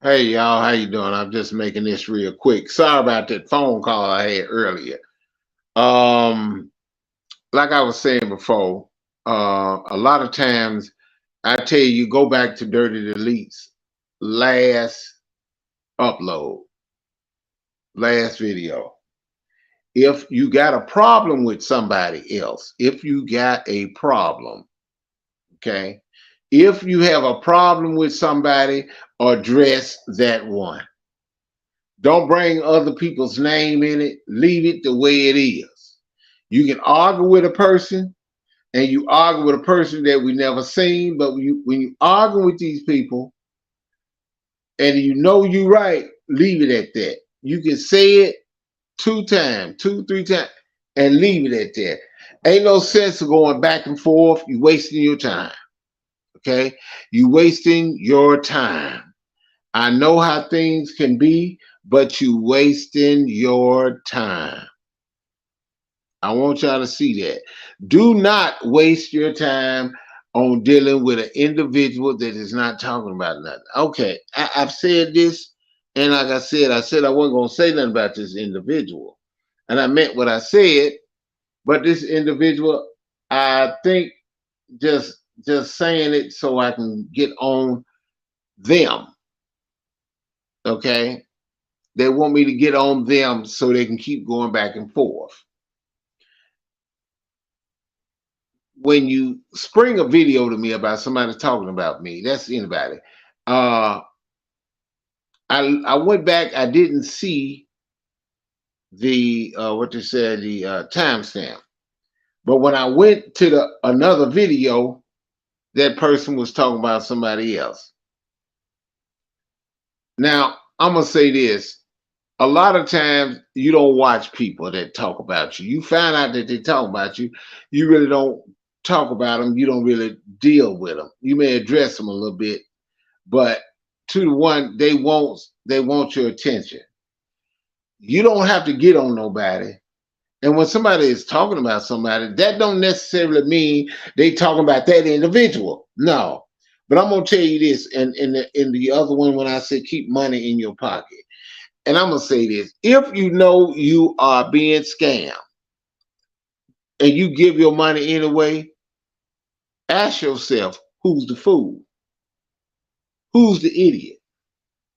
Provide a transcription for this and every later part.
Hey y'all, how you doing? I'm just making this real quick. Sorry about that phone call I had earlier. Um, like I was saying before, a lot of times I tell you, go back to Dirty Delete's last upload, last video. If you got a problem with somebody else, if you got a problem, okay, if you have a problem with somebody, address that one. Don't bring other people's name in it. Leave it the way it is. You can argue with a person, and you argue with a person that we never seen, but when you argue with these people and you know you right, leave it at that. You can say it two times, two, three times, and leave it at that. Ain't no sense of going back and forth. You wasting your time. Okay? You wasting your time. I know how things can be, but you wasting your time. I want y'all to see that. Do not waste your time on dealing with an individual that is not talking about nothing. Okay, I've said this, and like I said I wasn't going to say nothing about this individual. And I meant what I said, but this individual, I think just saying it so I can get on them. Okay? They want me to get on them so they can keep going back and forth. When you spring a video to me about somebody talking about me, that's anybody. Uh, I went back. I didn't see the what they said the timestamp, but when I went to the another video, that person was talking about somebody else. Now I'm gonna say this: a lot of times you don't watch people that talk about you. You find out that they talk about you. You really don't talk about them. You don't really deal with them. You may address them a little bit, but to the one they want your attention. You don't have to get on nobody. And when somebody is talking about somebody, that don't necessarily mean they talking about that individual. No. But I'm gonna tell you this, and in the other one when I said keep money in your pocket. And I'm gonna say this: if you know you are being scammed and you give your money anyway, ask yourself who's the fool, who's the idiot.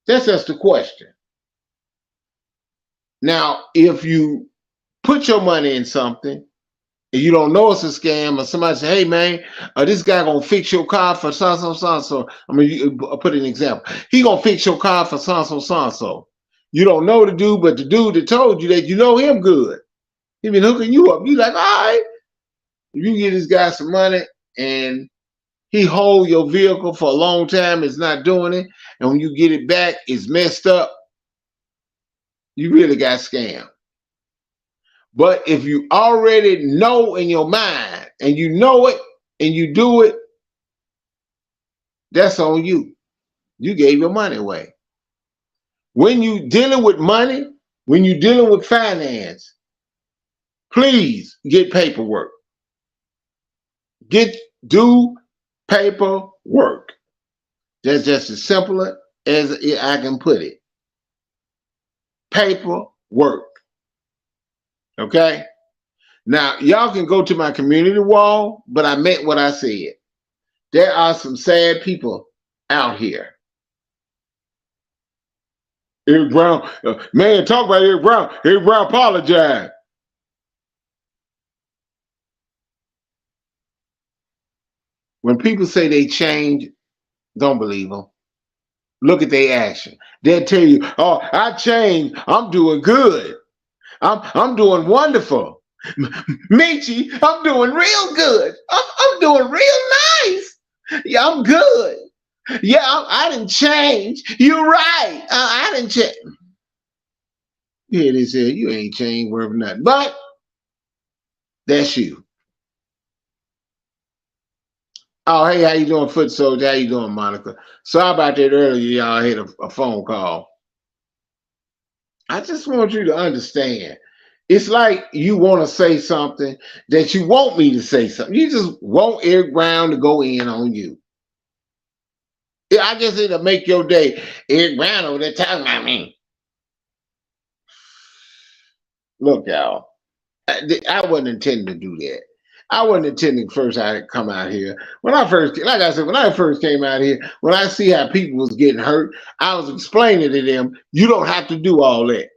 That's just the question. Now, if you put your money in something and you don't know it's a scam, or somebody say, "Hey, man, this guy gonna fix your car for so so so so." I mean, I'll put an example. He gonna fix your car for so so so so. You don't know the dude, but the dude that told you that you know him good. He been hooking you up. You like, all right. If you give this guy some money and he hold your vehicle for a long time, it's not doing it, and when you get it back, it's messed up. You really got scammed. But if you already know in your mind and you know it and you do it, that's on you. You gave your money away. When you dealing with money, when you dealing with finance, please get paperwork. Get do paperwork. That's just as simple as I can put it. Paperwork. Okay? Now, y'all can go to my community wall, but I meant what I said. There are some sad people out here. Eric Brown, man, talk about Eric Brown. Eric Brown apologized. When people say they change, don't believe them. Look at their action. They'll tell you, "Oh, I changed. I'm doing good. I'm doing wonderful. Michi, I'm doing real good. I'm doing real nice. Yeah, I'm good. Yeah, I didn't change. You're right. I didn't change." Yeah, they said you ain't changed worth nothing. But that's you. Oh, hey, how you doing, Foot Soldier? How you doing, Monica? Sorry about that earlier. Y'all had a phone call. I just want you to understand. It's like you want to say something that you want me to say something. You just want Eric Brown to go in on you. Yeah, I guess it'll make your day. Eric Brown over there talking about me. Look, y'all. I wasn't intending to do that. I wasn't intending first I come out here. When I first, like I said, when I first came out here, when I see how people was getting hurt, I was explaining to them, you don't have to do all that.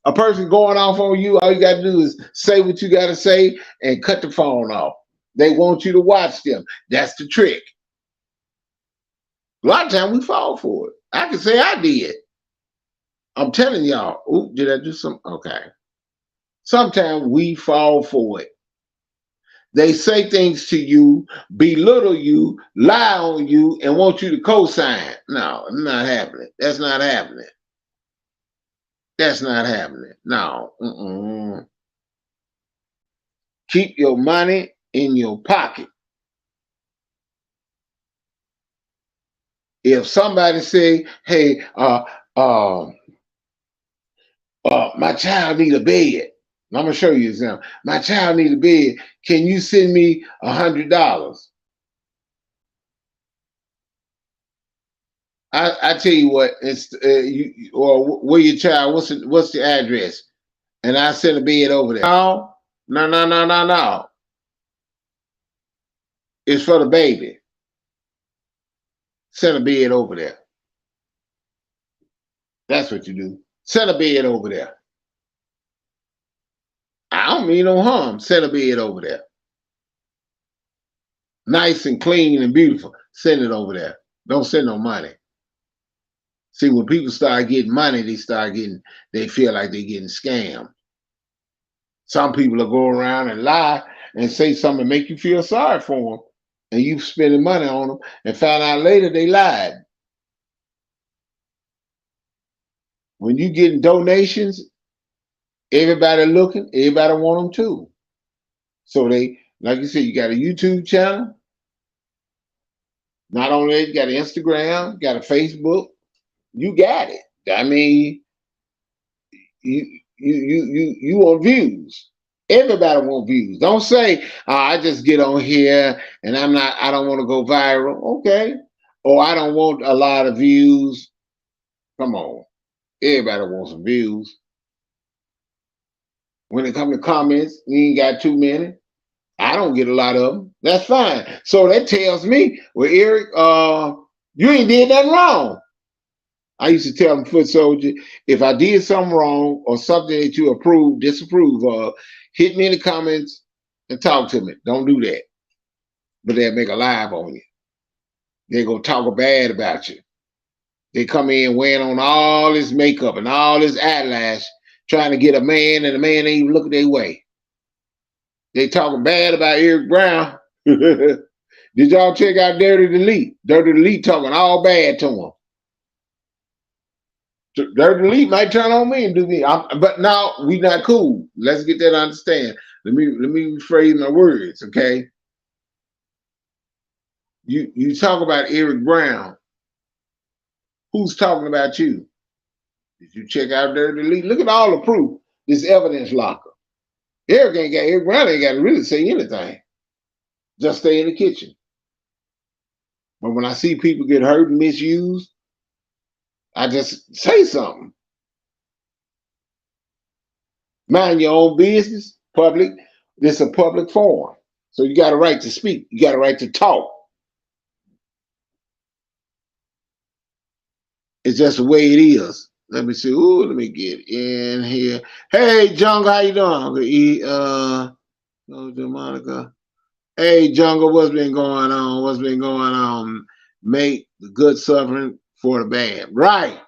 A person going off on you, all you got to do is say what you got to say and cut the phone off. They want you to watch them. That's the trick. A lot of times we fall for it. I can say I did. I'm telling y'all. Ooh, did I do some? Okay. Sometimes we fall for it. They say things to you, belittle you, lie on you, and want you to co-sign. No, it's not happening. That's not happening. That's not happening. No. Keep your money in your pocket. If somebody say, hey, my child need a bed. I'm gonna show you example. My child need a bed. Can you send me $100? I tell you what, it's or where your child. What's the address? And I send a bed over there. No. It's for the baby. Send a bed over there. That's what you do. Send a bed over there. I don't mean no harm. Send a bed over there. Nice and clean and beautiful. Send it over there. Don't send no money. See, when people start getting money, they feel like they're getting scammed. Some people will go around and lie and say something to make you feel sorry for them, and you spending money on them, and find out later they lied. When you getting donations, everybody looking, everybody want them too. So they, like you said, you got a YouTube channel. Not only that, you got an Instagram, you got a Facebook. You got it. I mean, you want views. Everybody want views. Don't say, I just get on here and I don't want to go viral. Okay. Or I don't want a lot of views. Come on. Everybody wants some views. When it comes to comments, you ain't got too many. I don't get a lot of them. That's fine. So that tells me, well, Eric, you ain't did nothing wrong. I used to tell them, Foot Soldier, if I did something wrong or something that you disapprove of, hit me in the comments and talk to me. Don't do that. But they'll make a live on you. They're going to talk bad about you. They come in wearing on all this makeup and all this eyelash, trying to get a man, and the man ain't even looking their way. They talking bad about Eric Brown. Did y'all check out Dirty Delete? Dirty Delete talking all bad to him. Dirty Delete might turn on me and do me, but now we not cool. Let's get that understand. Let me rephrase my words, okay? You talk about Eric Brown. Who's talking about you? Did you check out Dirty Delete? Look at all the proof. This evidence locker. Eric Brown ain't got to really say anything. Just stay in the kitchen. But when I see people get hurt and misused, I just say something. Mind your own business, public. This is a public forum. So you got a right to speak. You got a right to talk. It's just the way it is. Let me see. Ooh, let me get in here. Hey, Jungle, how you doing? Monica. Hey, Jungle, what's been going on? What's been going on? Make the good suffering for the bad. Right.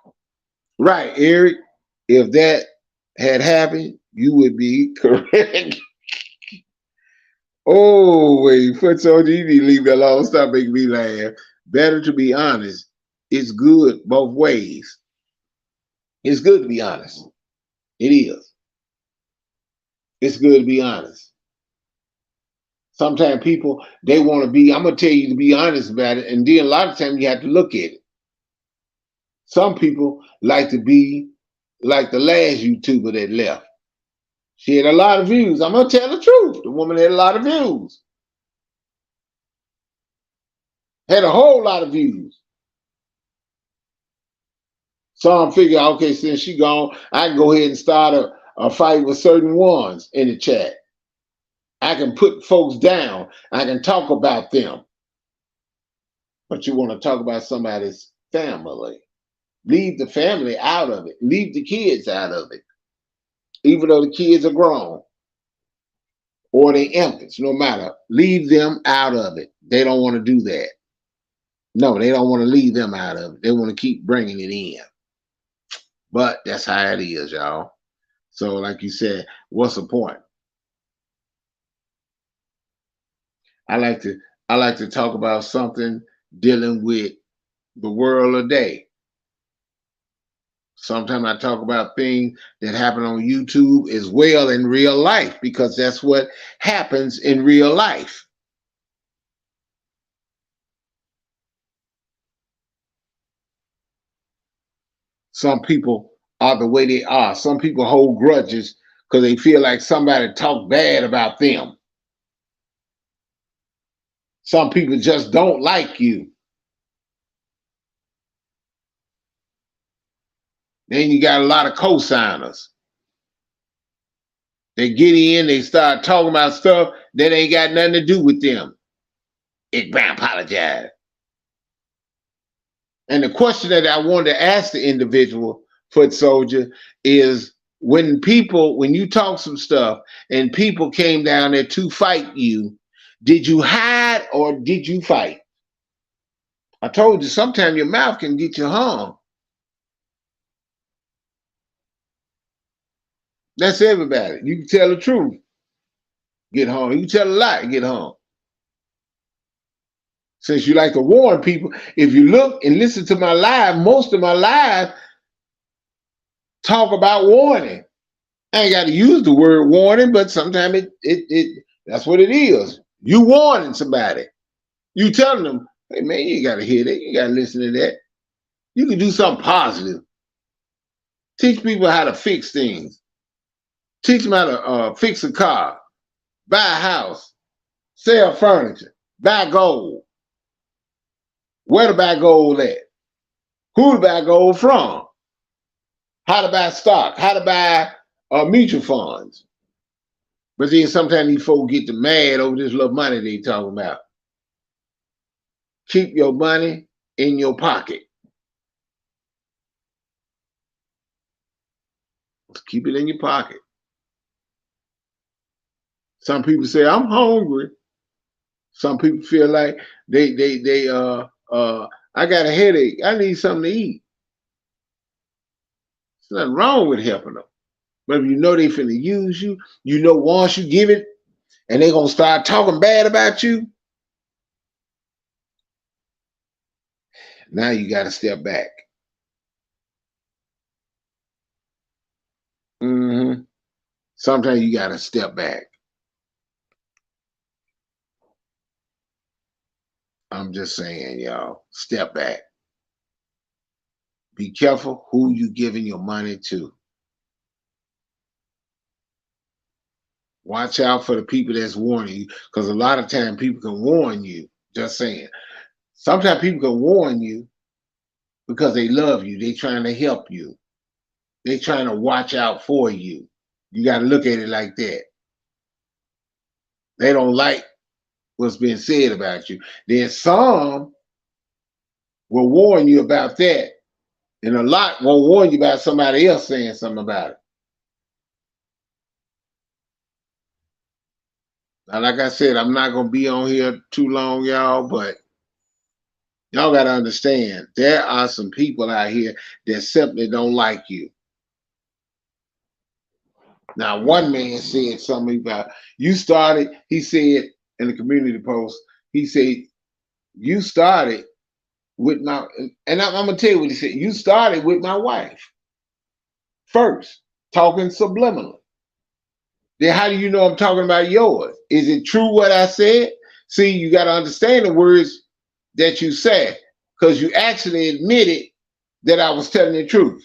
Right, Eric. If that had happened, you would be correct. Oh, wait, Foot Soldier, you need to leave me alone. Stop making me laugh. Better to be honest. It's good both ways. It's good to be honest. It is. It's good to be honest. Sometimes people, they want to be, I'm going to tell you to be honest about it, and then a lot of times you have to look at it. Some people like to be like the last YouTuber that left. She had a lot of views. I'm going to tell the truth. The woman had a lot of views. Had a whole lot of views. Some figure, okay, since she gone, I can go ahead and start a fight with certain ones in the chat. I can put folks down. I can talk about them. But you want to talk about somebody's family. Leave the family out of it. Leave the kids out of it. Even though the kids are grown or they infants, no matter. Leave them out of it. They don't want to do that. No, they don't want to leave them out of it. They want to keep bringing it in. But that's how it is, y'all. So like you said, what's the point? I like to talk about something dealing with the world today. Sometimes I talk about things that happen on YouTube as well in real life, because that's what happens in real life. Some people are the way they are. Some people hold grudges because they feel like somebody talked bad about them. Some people just don't like you. Then you got a lot of co-signers. They get in, they start talking about stuff that ain't got nothing to do with them. It apologize. And the question that I wanted to ask the individual, foot soldier, is when you talk some stuff and people came down there to fight you, did you hide or did you fight? I told you sometimes your mouth can get you hung. That's everybody. You can tell the truth, get hung. You can tell a lie, get hung. Since you like to warn people, if you look and listen to my live, most of my live talk about warning. I ain't got to use the word warning, but sometimes it that's what it is. You warning somebody. You telling them, hey man, you got to hear that. You got to listen to that. You can do something positive. Teach people how to fix things. Teach them how to fix a car, buy a house, sell furniture, buy gold. Where to buy gold at? Who to buy gold from? How to buy stock? How to buy mutual funds? But then sometimes these folks get mad over this little money they talking about. Keep your money in your pocket. Keep it in your pocket. Some people say, I'm hungry. Some people feel like I got a headache. I need something to eat. There's nothing wrong with helping them. But if you know they finna use you, you know once you give it and they're gonna start talking bad about you, now you gotta step back. Sometimes you gotta step back. I'm just saying, y'all, step back. Be careful who you giving your money to. Watch out for the people that's warning you, because a lot of times people can warn you. Just saying. Sometimes people can warn you because they love you. They trying to help you. They trying to watch out for you. You got to look at it like that. They don't like what's being said about you. Then some will warn you about that, and a lot won't warn you about somebody else saying something about it. Now, like I said, I'm not going to be on here too long, y'all, but y'all got to understand, there are some people out here that simply don't like you. Now, one man said something about, you started, he said in the community post, he said, you started with my, and I'm going to tell you what he said, you started with my wife first, talking subliminally. Then how do you know I'm talking about yours? Is it true what I said? See, you got to understand the words that you said, because you actually admitted that I was telling the truth.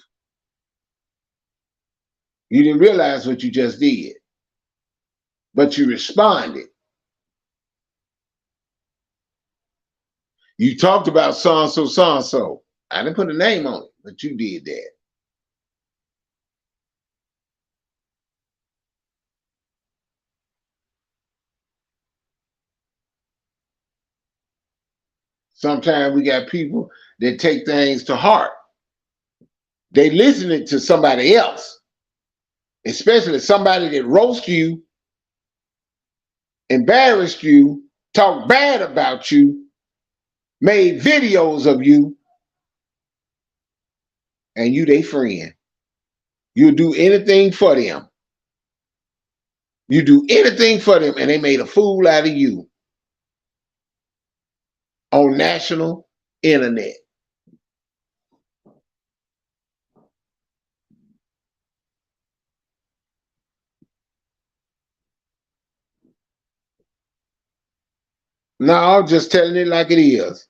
You didn't realize what you just did, but you responded. You talked about so-and-so, so-and-so. I didn't put a name on it, but you did that. Sometimes we got people that take things to heart. They listening to somebody else, especially somebody that roast you, embarrassed you, talked bad about you, made videos of you, and you they friend. You'll do anything for them. You do anything for them, and they made a fool out of you on national internet. No, I'm just telling it like it is.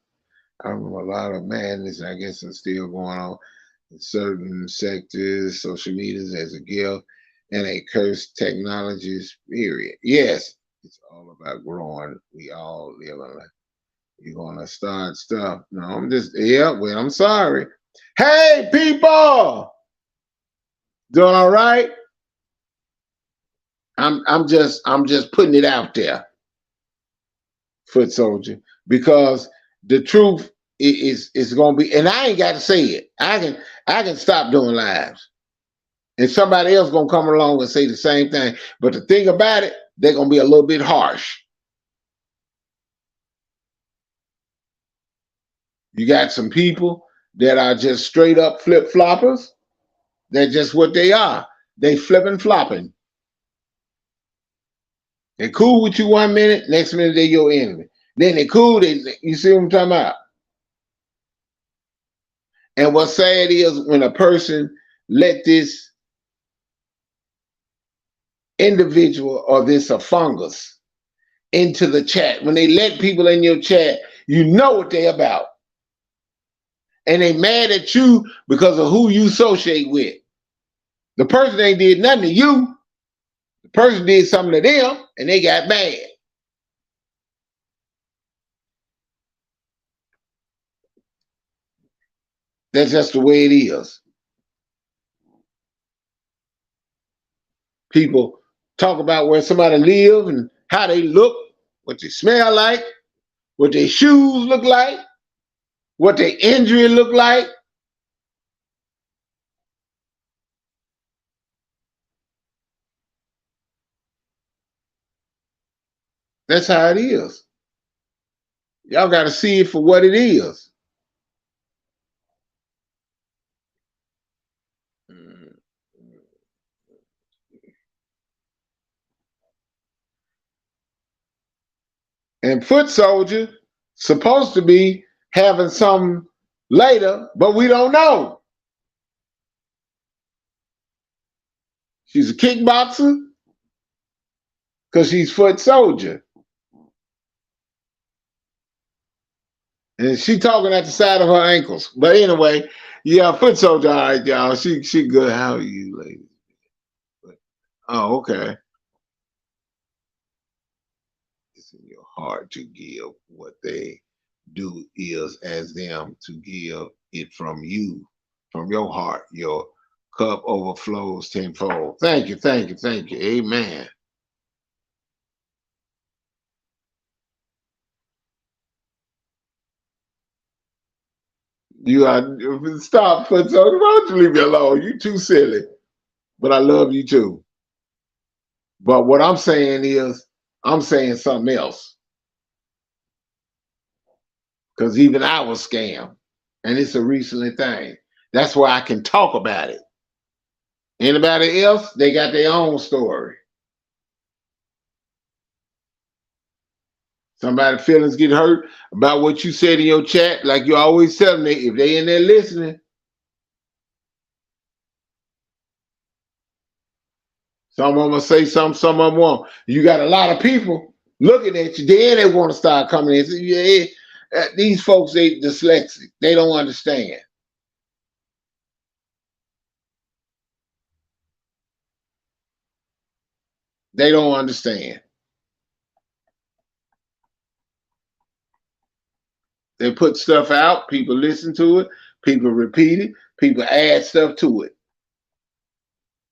I remember a lot of madness, I guess, is still going on in certain sectors, social medias as a gift, and a cursed technologies, period. Yes, it's all about growing. We all live in life. You're gonna start stuff. No, I'm just yeah, well, I'm sorry. Hey people! Doing all right? I'm just putting it out there, foot soldier, because the truth is gonna be, and I ain't got to say it. I can stop doing lives, and somebody else gonna come along and say the same thing. But the thing about it, they're gonna be a little bit harsh. You got some people that are just straight up flip floppers. They're just what they are. They flipping flopping. They cool with you 1 minute, next minute they your enemy. Then they cool, you see what I'm talking about? And what's sad is when a person let this individual or this a fungus into the chat, when they let people in your chat, you know what they about. And they mad at you because of who you associate with. The person ain't did nothing to you. The person did something to them and they got mad. That's just the way it is. People talk about where somebody live and how they look, what they smell like, what their shoes look like, what their injury look like. That's how it is. Y'all got to see it for what it is. And foot soldier supposed to be having some later, but we don't know. She's a kickboxer because she's foot soldier. And she talking at the side of her ankles. But anyway, yeah, foot soldier, all right, y'all. She good. How are you, ladies? Oh, okay. It's in your heart to give. What they do is as them to give it from you, from your heart. Your cup overflows tenfold. Thank you, thank you, thank you. Amen. You are stop, foot soldier. Why don't you leave me alone? You too silly. But I love you too. But what I'm saying is, I'm saying something else. Because even I was scammed. And it's a recent thing. That's why I can talk about it. Anybody else, they got their own story. Somebody feelings get hurt about what you said in your chat, like you always tell them, if they in there listening, some of them will say something, some of them won't. You got a lot of people looking at you, then they want to start coming in and say, yeah, these folks, they dyslexic. They don't understand. They don't understand. They put stuff out, people listen to it, people repeat it. People add stuff to it.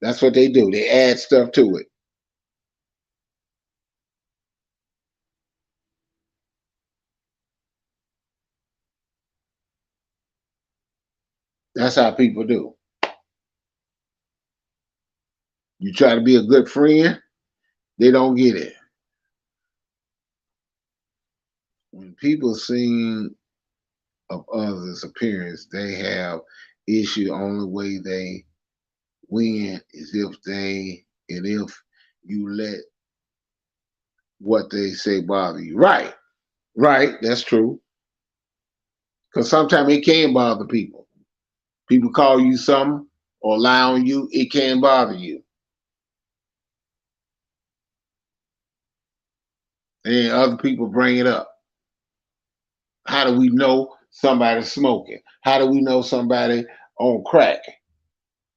That's what they do. They add stuff to it. That's how people do. You try to be a good friend, they don't get it. When people sing of others' appearance, they have issue. Only way they win is if you let what they say bother you. Right, right, that's true. Because sometimes it can bother people. People call you something or lie on you, it can bother you. And other people bring it up. How do we know somebody's smoking? How do we know somebody on crack?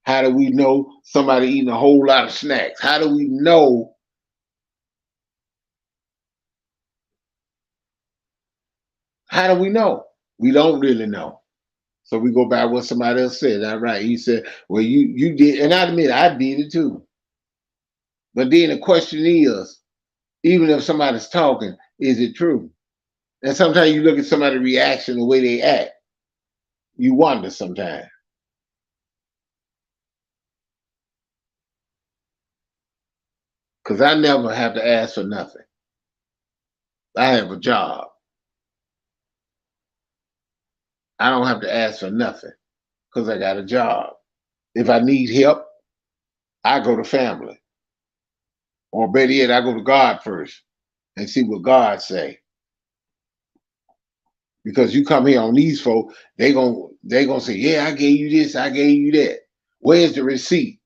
How do we know somebody eating a whole lot of snacks? How do we know? How do we know? We don't really know. So we go by what somebody else said. All right. He said, well, you did, and I admit I did it too. But then the question is, even if somebody's talking, is it true? And sometimes you look at somebody's reaction, the way they act, you wonder sometimes. Because I never have to ask for nothing. I have a job. I don't have to ask for nothing because I got a job. If I need help, I go to family. Or better yet, I go to God first and see what God say. Because you come here on these folk, they gonna say, yeah, I gave you this, I gave you that. Where's the receipt?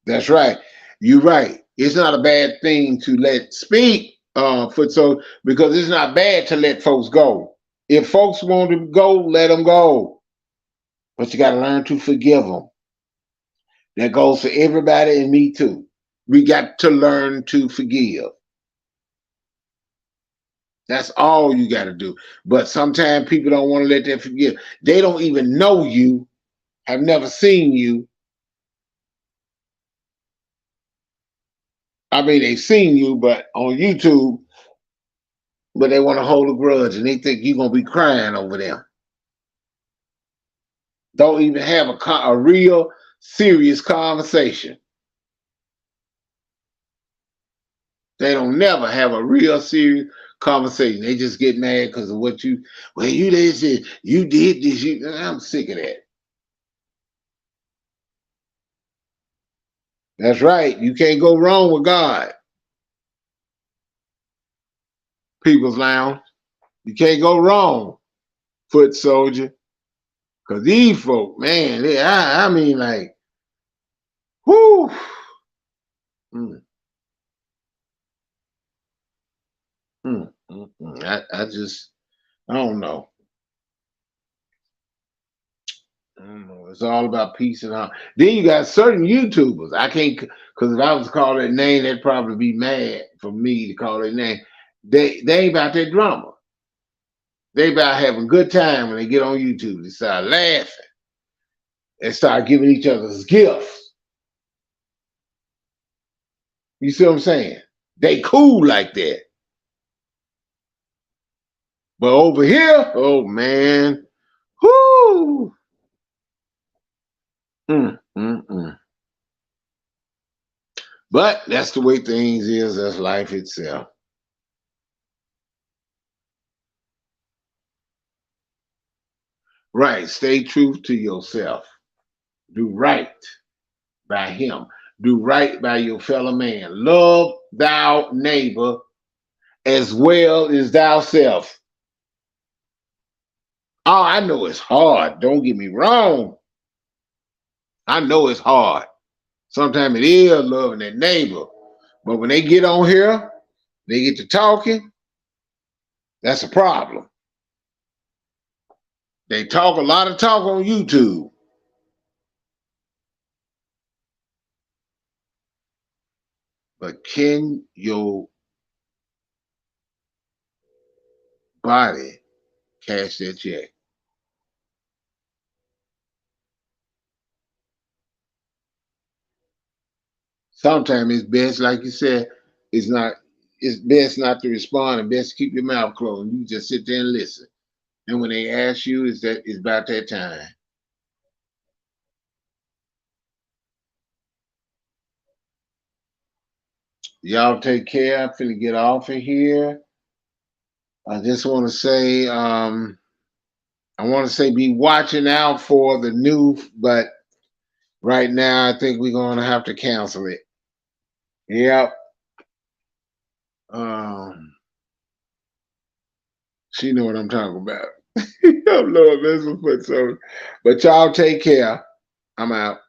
That's right. You're right. It's not a bad thing to let speak foot so because it's not bad to let folks go. If folks want to go, let them go. But you got to learn to forgive them. That goes for everybody and me too. We got to learn to forgive. That's all you got to do. But sometimes people don't want to let them forgive. They don't even know you, have never seen you. I mean, they've seen you, but on YouTube, but they want to hold a grudge and they think you're going to be crying over them. Don't even have a real serious conversation. They don't never have a real serious conversation. They just get mad because of what you, well, you did this, you did this. I'm sick of that. That's right. You can't go wrong with God. People's Lounge. You can't go wrong, Foot Soldier. Because these folk, man, I mean, like, whoo. Mm, I just, I don't know. I don't know. It's all about peace and all. Then you got certain YouTubers. I can't, because if I was to call their name, they'd probably be mad for me to call their name. They ain't about their drama. They about having a good time when they get on YouTube. They start laughing and start giving each other's gifts. You see what I'm saying? They cool like that. But over here, oh man, whoo. Mm. But that's the way things is. That's life itself. Right. Stay true to yourself. Do right by him. Do right by your fellow man. Love thou neighbor as well as thyself. Oh, I know it's hard. Don't get me wrong. I know it's hard. Sometimes it is loving that neighbor. But when they get on here, they get to talking, that's a problem. They talk a lot of talk on YouTube. But can your body cash that check. Sometimes it's best, like you said, it's best not to respond and best to keep your mouth closed. You just sit there and listen. And when they ask you, it's about that time. Y'all take care. I'm finna get off of here. I just want to say, I want to say be watching out for the new, but right now I think we're gonna have to cancel it. Yep. Um, she know what I'm talking about. I'm Lord Messing foot so, but y'all take care. I'm out.